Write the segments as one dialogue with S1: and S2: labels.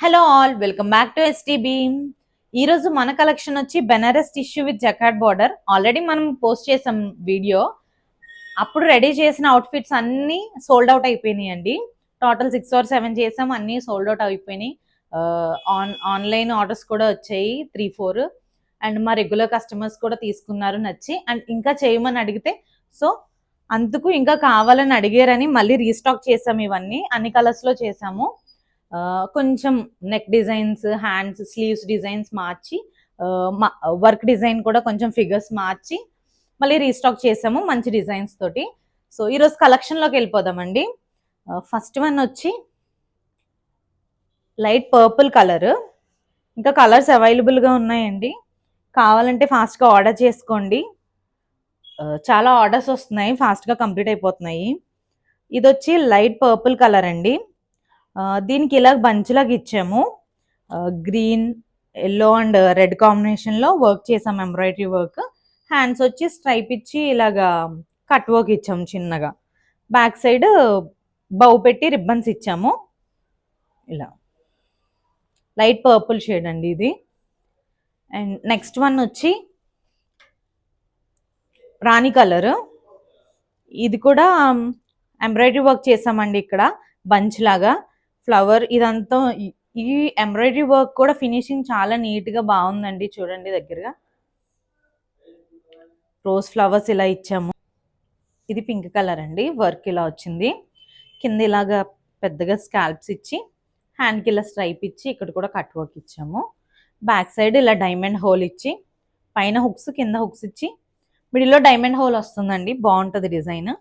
S1: Hello all, welcome back to STB. ఈ రోజు మన కలెక్షన్ వచ్చి Banaras tissue with jacquard border. Already మనం పోస్ట్ చేసాం వీడియో. అప్పుడు రెడీ చేసిన అవుట్ఫిట్స్ అన్నీ సోల్డ్ అవుట్ అయిపోయినాయి అండి. టోటల్ 6 or 7 చేసాం, అన్నీ సోల్డ్ అవుట్ అయిపోయినాయి. ఆన్లైన్ ఆర్డర్స్ కూడా వచ్చాయి 3-4. అండ్ మా రెగ్యులర్ కస్టమర్స్ కూడా తీసుకున్నారు నచ్చి, అండ్ ఇంకా చేయమని అడిగితే సో అందుకు ఇంకా కావాలని అడిగారని మళ్ళీ రీస్టాక్ చేసాం. ఇవన్నీ అన్ని కలర్స్లో చేసాము. కొంచెం neck designs, hands, sleeves designs మార్చి, వర్క్ డిజైన్ కూడా కొంచెం ఫిగర్స్ మార్చి మళ్ళీ రీస్టాక్ చేసాము మంచి డిజైన్స్ తోటి. సో ఈరోజు కలెక్షన్లోకి వెళ్ళిపోదామండి. ఫస్ట్ వన్ వచ్చి లైట్ పర్పుల్ కలర్. ఇంకా కలర్స్ అవైలబుల్గా ఉన్నాయండి, కావాలంటే ఫాస్ట్గా ఆర్డర్ చేసుకోండి. చాలా ఆర్డర్స్ వస్తున్నాయి, ఫాస్ట్గా కంప్లీట్ అయిపోతున్నాయి. ఇది వచ్చి లైట్ పర్పుల్ కలర్ అండి. దీనికి ఇలా బంచ్లాగా ఇచ్చాము. గ్రీన్, ఎల్లో అండ్ రెడ్ కాంబినేషన్లో వర్క్ చేసాం, ఎంబ్రాయిడరీ వర్క్. హ్యాండ్స్ వచ్చి స్ట్రైప్ ఇచ్చి ఇలాగా కట్ వర్క్ ఇచ్చాము చిన్నగా. బ్యాక్ సైడ్ బౌ పెట్టి రిబ్బన్స్ ఇచ్చాము. ఇలా లైట్ పర్పుల్ షేడ్ అండి ఇది. అండ్ నెక్స్ట్ వన్ వచ్చి రాణి కలర్. ఇది కూడా ఎంబ్రాయిడరీ వర్క్ చేసామండి, ఇక్కడ బంచ్ లాగా ఫ్లవర్. ఇదంతా ఈ ఎంబ్రాయిడరీ వర్క్ కూడా ఫినిషింగ్ చాలా నీట్గా బాగుందండి, చూడండి దగ్గరగా. రోజ్ ఫ్లవర్స్ ఇలా ఇచ్చాము. ఇది పింక్ కలర్ అండి, వర్క్ ఇలా వచ్చింది. కింద ఇలాగా పెద్దగా స్కాల్ప్స్ ఇచ్చి, హ్యాండ్కి ఇలా స్ట్రైప్ ఇచ్చి, ఇక్కడ కూడా కట్ వర్క్ ఇచ్చాము. బ్యాక్ సైడ్ ఇలా డైమండ్ హోల్ ఇచ్చి, పైన హుక్స్ కింద హుక్స్ ఇచ్చి, మిడిల్లో డైమండ్ హోల్ వస్తుందండి, బాగుంటుంది డిజైన్.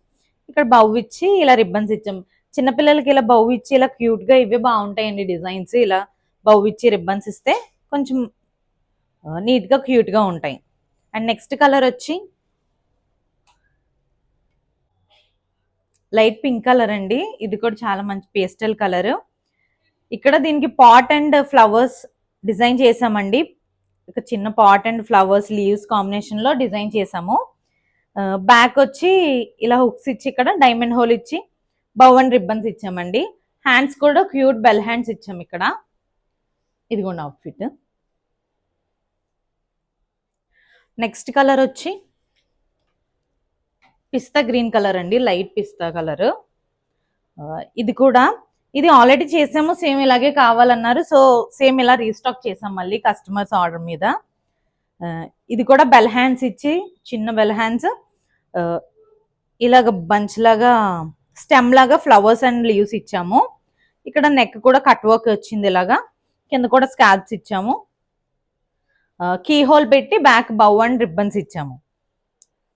S1: ఇక్కడ బౌ ఇచ్చి ఇలా రిబ్బన్స్ ఇచ్చాము. చిన్నపిల్లలకి ఇలా బౌ ఇచ్చి ఇలా క్యూట్గా ఇవే బాగుంటాయండి డిజైన్స్. ఇలా బౌ ఇచ్చి రిబ్బన్స్ ఇస్తే కొంచెం నీట్గా క్యూట్గా ఉంటాయి. అండ్ నెక్స్ట్ కలర్ వచ్చి లైట్ పింక్ కలర్ అండి. ఇది కూడా చాలా మంచి పేస్టల్ కలర్. ఇక్కడ దీనికి పాట్ అండ్ ఫ్లవర్స్ డిజైన్ చేసామండి. ఒక చిన్న పాట్ అండ్ ఫ్లవర్స్ లీవ్స్ కాంబినేషన్లో డిజైన్ చేసాము. బ్యాక్ వచ్చి ఇలా హుక్స్ ఇచ్చి ఇక్కడ డైమండ్ హోల్ ఇచ్చి బౌ అండ్ రిబ్బన్స్ ఇచ్చామండి. హ్యాండ్స్ కూడా క్యూట్ బెల్ హ్యాండ్స్ ఇచ్చాము ఇక్కడ. ఇదిగోండి అవుట్ఫిట్. నెక్స్ట్ కలర్ వచ్చి పిస్తా గ్రీన్ కలర్ అండి, లైట్ పిస్తా కలర్. ఇది ఆల్రెడీ చేసాము, సేమ్ ఇలాగే కావాలన్నారు. సో సేమ్ ఇలా రీస్టాక్ చేసాం మళ్ళీ కస్టమర్స్ ఆర్డర్ మీద. ఇది కూడా బెల్ హ్యాండ్స్ ఇచ్చి, చిన్న బెల్ హ్యాండ్స్, ఇలాగ బంచ్ లాగా స్టెమ్ లాగా ఫ్లవర్స్ అండ్ లీవ్స్ ఇచ్చాము. ఇక్కడ నెక్ కూడా కట్ వర్క్ వచ్చింది ఇలాగా. కింద కూడా స్కాల్ప్స్ ఇచ్చాము. కీ హోల్ పెట్టి బ్యాక్ బౌ అండ్ రిబ్బన్స్ ఇచ్చాము.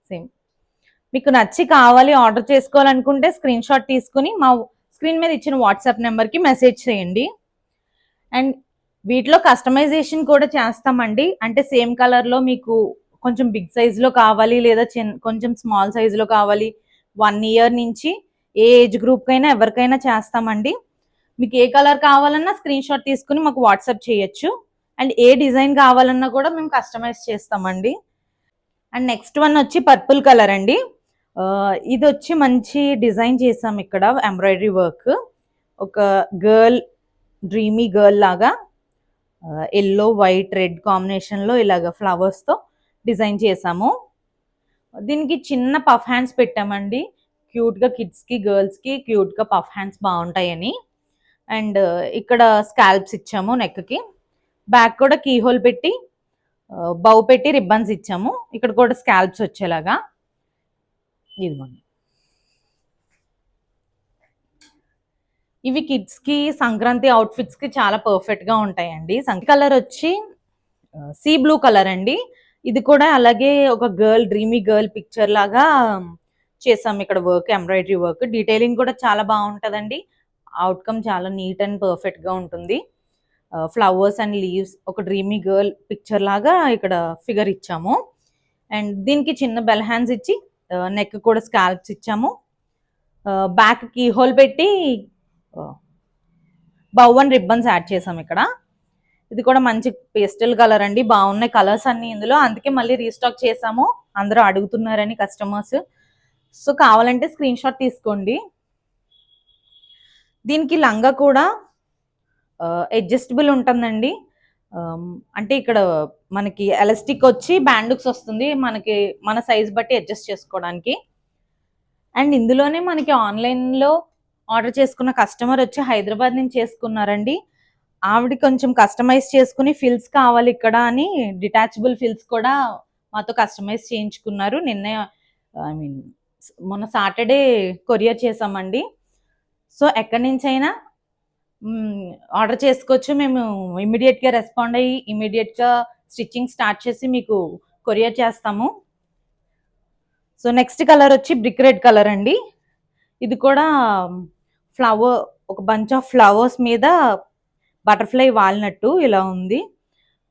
S1: సేమ్ మీకు నచ్చి కావాలి ఆర్డర్ చేసుకోవాలనుకుంటే స్క్రీన్ షాట్ తీసుకుని మా స్క్రీన్ మీద ఇచ్చిన వాట్సాప్ నెంబర్కి మెసేజ్ చేయండి. అండ్ వీటిలో కస్టమైజేషన్ కూడా చేస్తామండి. అంటే సేమ్ కలర్లో మీకు కొంచెం బిగ్ సైజులో కావాలి, లేదా కొంచెం స్మాల్ సైజులో కావాలి, 1 year నుంచి ఏ ఏజ్ గ్రూప్కైనా ఎవరికైనా చేస్తామండి. మీకు ఏ కలర్ కావాలన్నా స్క్రీన్ షాట్ తీసుకుని మాకు వాట్సాప్ చేయొచ్చు. అండ్ ఏ డిజైన్ కావాలన్నా కూడా మేము కస్టమైజ్ చేస్తామండి. అండ్ నెక్స్ట్ వన్ వచ్చి పర్పుల్ కలర్ అండి. ఇది వచ్చి మంచి డిజైన్ చేసాం ఇక్కడ, ఎంబ్రాయిడరీ వర్క్. ఒక గర్ల్, డ్రీమీ గర్ల్ లాగా ఎల్లో, వైట్, రెడ్ కాంబినేషన్లో ఇలాగ ఫ్లవర్స్తో డిజైన్ చేసాము. దీనికి చిన్న పఫ్ హ్యాండ్స్ పెట్టామండి, క్యూట్గా కిడ్స్కి, గర్ల్స్కి క్యూట్గా పఫ్ హ్యాండ్స్ బాగుంటాయని. అండ్ ఇక్కడ స్కాల్ప్స్ ఇచ్చాము నెక్కి. బ్యాక్ కూడా కీ హోల్ పెట్టి బౌ పెట్టి రిబ్బన్స్ ఇచ్చాము. ఇక్కడ కూడా స్కాల్ప్స్ వచ్చేలాగా. ఇదిగోండి, ఇవి కిడ్స్కి సంక్రాంతి అవుట్ఫిట్స్కి చాలా పర్ఫెక్ట్గా ఉంటాయండి. కలర్ వచ్చి సీ బ్లూ కలర్ అండి. ఇది కూడా అలాగే ఒక గర్ల్, డ్రీమీ గర్ల్ పిక్చర్ లాగా చేసాం ఇక్కడ వర్క్, ఎంబ్రాయిడరీ వర్క్. డీటెయిలింగ్ కూడా చాలా బాగుంటుందండి. అవుట్కమ్ చాలా నీట్ అండ్ పర్ఫెక్ట్గా ఉంటుంది. ఫ్లవర్స్ అండ్ లీవ్స్, ఒక డ్రీమీ గర్ల్ పిక్చర్ లాగా ఇక్కడ ఫిగర్ ఇచ్చాము. అండ్ దీనికి చిన్న బెల్ హ్యాండ్స్ ఇచ్చి నెక్ కూడా స్కాల్ప్స్ ఇచ్చాము. బ్యాక్ కీ హోల్ పెట్టి బౌ అండ్ రిబ్బన్స్ యాడ్ చేసాం ఇక్కడ. ఇది కూడా మంచి పేస్టల్ కలర్ అండి, బాగున్నాయి కలర్స్ అన్ని ఇందులో. అందుకే మళ్ళీ రీస్టాక్ చేసాము, అందరూ అడుగుతున్నారని కస్టమర్స్. సో కావాలంటే స్క్రీన్ షాట్ తీసుకోండి. దీనికి లంగా కూడా అడ్జస్టబుల్ ఉంటుందండి. అంటే ఇక్కడ మనకి ఎలాస్టిక్ వచ్చి బ్యాండుక్స్ వస్తుంది మనకి, మన సైజ్ బట్టి అడ్జస్ట్ చేసుకోవడానికి. అండ్ ఇందులోనే మనకి ఆన్లైన్లో ఆర్డర్ చేసుకున్న కస్టమర్ వచ్చి హైదరాబాద్ నుంచి చేసుకున్నారండి. ఆవిడ కొంచెం కస్టమైజ్ చేసుకుని ఫిల్స్ కావాలి ఇక్కడ అని డిటాచబుల్ ఫిల్స్ కూడా మాతో కస్టమైజ్ చేయించుకున్నారు. నిన్నే ఐ మీన్ మొన్న సాటర్డే కొరియర్ చేసామండి. సో ఎక్కడి నుంచి అయినా ఆర్డర్ చేసుకోవచ్చు. మేము ఇమీడియట్గా రెస్పాండ్ అయ్యి ఇమీడియట్గా స్టిచ్చింగ్ స్టార్ట్ చేసి మీకు కొరియర్ చేస్తాము. సో నెక్స్ట్ కలర్ వచ్చి బ్రిక్ రెడ్ కలర్ అండి. ఇది కూడా ఫ్లవర్, ఒక బంచ్ ఆఫ్ ఫ్లవర్స్ మీద బటర్ఫ్లై వాలినట్టు ఇలా ఉంది.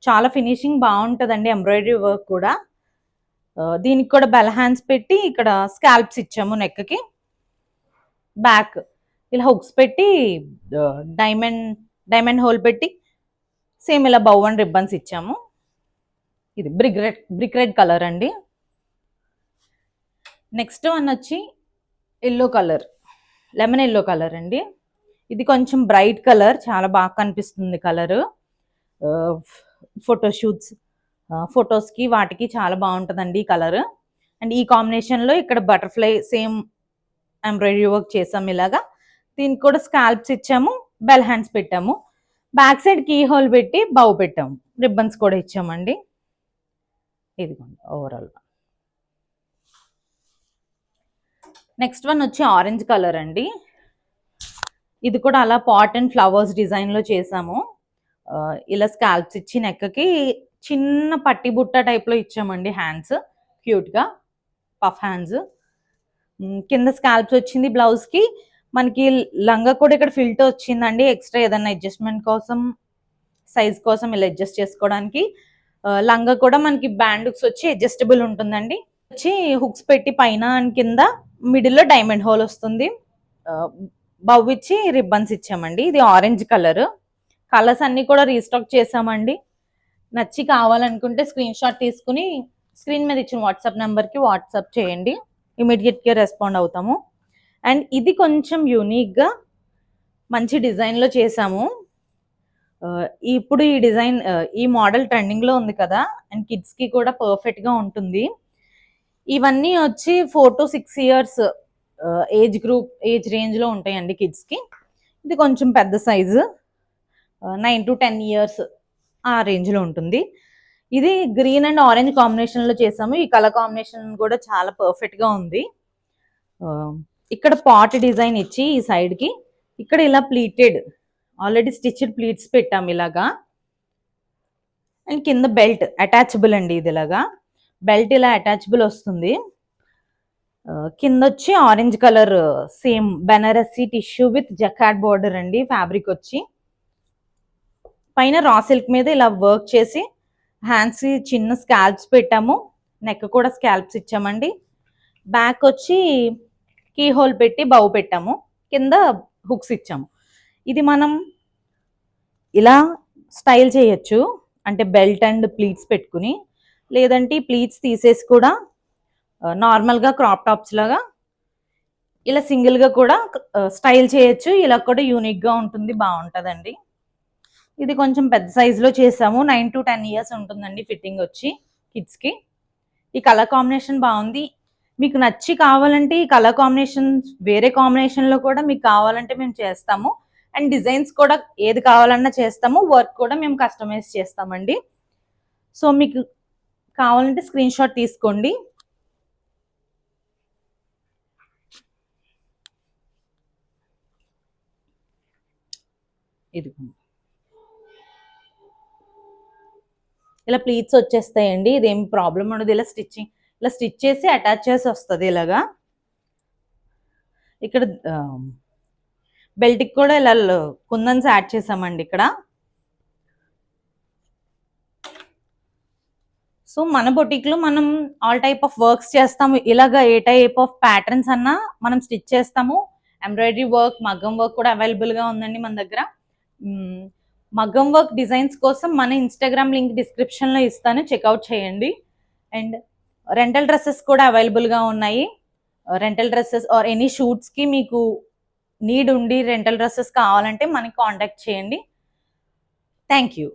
S1: చాలా ఫినిషింగ్ బాగుంటుందండి, ఎంబ్రాయిడరీ వర్క్ కూడా. దీనికి కూడా బెల్ హ్యాండ్స్ పెట్టి ఇక్కడ స్కాల్ప్స్ ఇచ్చాము నెక్కి. బ్యాక్ ఇలా హుక్స్ పెట్టి డైమండ్ హోల్ పెట్టి సేమ్ ఇలా బౌ అండ్ రిబ్బన్స్ ఇచ్చాము. ఇది బ్రిక్ రెడ్ కలర్ అండి. నెక్స్ట్ వన్ వచ్చి yellow colour, lemon yellow colour అండి. ఇది కొంచెం బ్రైట్ కలర్, చాలా బాగా కనిపిస్తుంది కలరు. ఫోటోషూట్స్, ఫొటోస్కి వాటికి చాలా బాగుంటుందండి ఈ కలర్. అండ్ ఈ కాంబినేషన్లో ఇక్కడ బటర్ఫ్లై సేమ్ ఎంబ్రాయిడరీ వర్క్ చేసాము ఇలాగా. దీనికి కూడా స్కాల్ప్స్ ఇచ్చాము, బెల్ హ్యాండ్స్ పెట్టాము, బ్యాక్ సైడ్ కీ హోల్ పెట్టి బౌ పెట్టాము, రిబ్బన్స్ కూడా ఇచ్చామండి. ఇదిగోండి ఓవరాల్. నెక్స్ట్ వన్ వచ్చి ఆరెంజ్ కలర్ అండి. ఇది కూడా అలా పాట్ అండ్ ఫ్లవర్స్ డిజైన్లో చేసాము. ఇలా స్కాల్ప్స్ ఇచ్చి నెక్కకి చిన్న పట్టి బుట్ట టైప్లో ఇచ్చామండి హ్యాండ్స్, క్యూట్గా పఫ్ హ్యాండ్స్. కింద స్కాల్ప్స్ వచ్చింది. బ్లౌజ్కి మనకి లంగా కూడా ఇక్కడ ఫిల్టర్ వచ్చిందండి, ఎక్స్ట్రా ఏదన్నా అడ్జస్ట్మెంట్ కోసం, సైజ్ కోసం ఇలా అడ్జస్ట్ చేసుకోవడానికి. లంగా కూడా మనకి బ్యాండ్స్ వచ్చి అడ్జస్టబుల్ ఉంటుందండి. వచ్చి హుక్స్ పెట్టి పైన అండ్ కింద మిడిల్లో డైమండ్ హోల్ వస్తుంది. బౌ ఇచ్చి రిబ్బన్స్ ఇచ్చామండి. ఇది ఆరెంజ్ కలర్. కలర్స్ అన్ని కూడా రీస్టాక్ చేసామండి. నచ్చి కావాలనుకుంటే స్క్రీన్ షాట్ తీసుకుని స్క్రీన్ మీద ఇచ్చిన వాట్సాప్ నెంబర్కి వాట్సాప్ చేయండి, ఇమీడియట్గా రెస్పాండ్ అవుతాము. అండ్ ఇది కొంచెం యూనిక్గా మంచి డిజైన్లో చేసాము. ఇప్పుడు ఈ డిజైన్, ఈ మోడల్ ట్రెండింగ్లో ఉంది కదా, అండ్ కిడ్స్కి కూడా పర్ఫెక్ట్గా ఉంటుంది. ఇవన్నీ వచ్చి 4 to 6 years ఏజ్ రేంజ్లో ఉంటాయండి కిడ్స్కి. ఇది కొంచెం పెద్ద సైజు, 9 to 10 years ఆ రేంజ్లో ఉంటుంది. ఇది గ్రీన్ అండ్ ఆరెంజ్ కాంబినేషన్లో చేసాము. ఈ కలర్ కాంబినేషన్ కూడా చాలా పర్ఫెక్ట్గా ఉంది. ఇక్కడ పాట్ డిజైన్ ఇచ్చి ఈ సైడ్కి ఇక్కడ ఇలా ప్లీటెడ్, ఆల్రెడీ స్టిచ్డ్ ప్లీట్స్ పెట్టాము ఇలాగా. అండ్ కింద బెల్ట్ అటాచబుల్ అండి, ఇది ఇలాగా బెల్ట్ ఇలా అటాచబుల్ వస్తుంది. కింద వచ్చి orange colour same Banarasi tissue with jacquard border అండి. ఫ్యాబ్రిక్ వచ్చి పైన రా సిల్క్ మీద ఇలా వర్క్ చేసి హ్యాండ్స్ చిన్న స్కాల్ప్స్ పెట్టాము, నెక్ కూడా స్కాల్ప్స్ ఇచ్చామండి. బ్యాక్ వచ్చి కీ హోల్ పెట్టి బౌ పెట్టాము, కింద హుక్స్ ఇచ్చాము. ఇది మనం ఇలా స్టైల్ చేయొచ్చు, అంటే బెల్ట్ అండ్ ప్లీట్స్ పెట్టుకుని, లేదంటే ప్లీట్స్ తీసేసి కూడా నార్మల్గా క్రాప్ టాప్స్ లాగా ఇలా సింగిల్గా కూడా స్టైల్ చేయొచ్చు. ఇలా కూడా యూనిక్గా ఉంటుంది, బాగుంటుందండి. ఇది కొంచెం పెద్ద సైజులో చేసాము, 9 to 10 years ఉంటుందండి ఫిట్టింగ్ వచ్చి కిడ్స్కి. ఈ కలర్ కాంబినేషన్ బాగుంది. మీకు నచ్చి కావాలంటే ఈ కలర్ కాంబినేషన్ వేరే కాంబినేషన్లో కూడా మీకు కావాలంటే మేము చేస్తాము. అండ్ డిజైన్స్ కూడా ఏది కావాలన్నా చేస్తాము, వర్క్ కూడా మేము కస్టమైజ్ చేస్తామండి. సో మీకు కావాలంటే స్క్రీన్ షాట్ తీసుకోండి. ఇది ఇలా ప్లీట్స్ వచ్చేస్తాయండి, ఇదేం ప్రాబ్లం ఉండదు. ఇలా స్టిచ్ చేసి అటాచ్ చేసి వస్తుంది ఇలాగా. ఇక్కడ బెల్ట్కి కూడా ఇలా కుందన్స్ యాడ్ చేసామండి ఇక్కడ. సో మన బొటిక్లో మనం ఆల్ టైప్ ఆఫ్ వర్క్స్ చేస్తాము. ఇలాగా ఏ టైప్ ఆఫ్ ప్యాటర్న్స్ అన్నా మనం స్టిచ్ చేస్తాము. ఎంబ్రాయిడరీ వర్క్, మగ్గం వర్క్ కూడా అవైలబుల్గా ఉందండి మన దగ్గర. మగ్గం వర్క్ డిజైన్స్ కోసం మన ఇన్స్టాగ్రామ్ లింక్ డిస్క్రిప్షన్లో ఇస్తాను, చెక్అవుట్ చేయండి. అండ్ రెంటల్ డ్రెస్సెస్ కూడా అవైలబుల్గా ఉన్నాయి. రెంటల్ డ్రెస్సెస్ ఆర్ ఎనీ షూట్స్కి మీకు నీడ్ ఉండి రెంటల్ డ్రెస్సెస్ కావాలంటే మనకి కాంటాక్ట్ చేయండి. Thank you.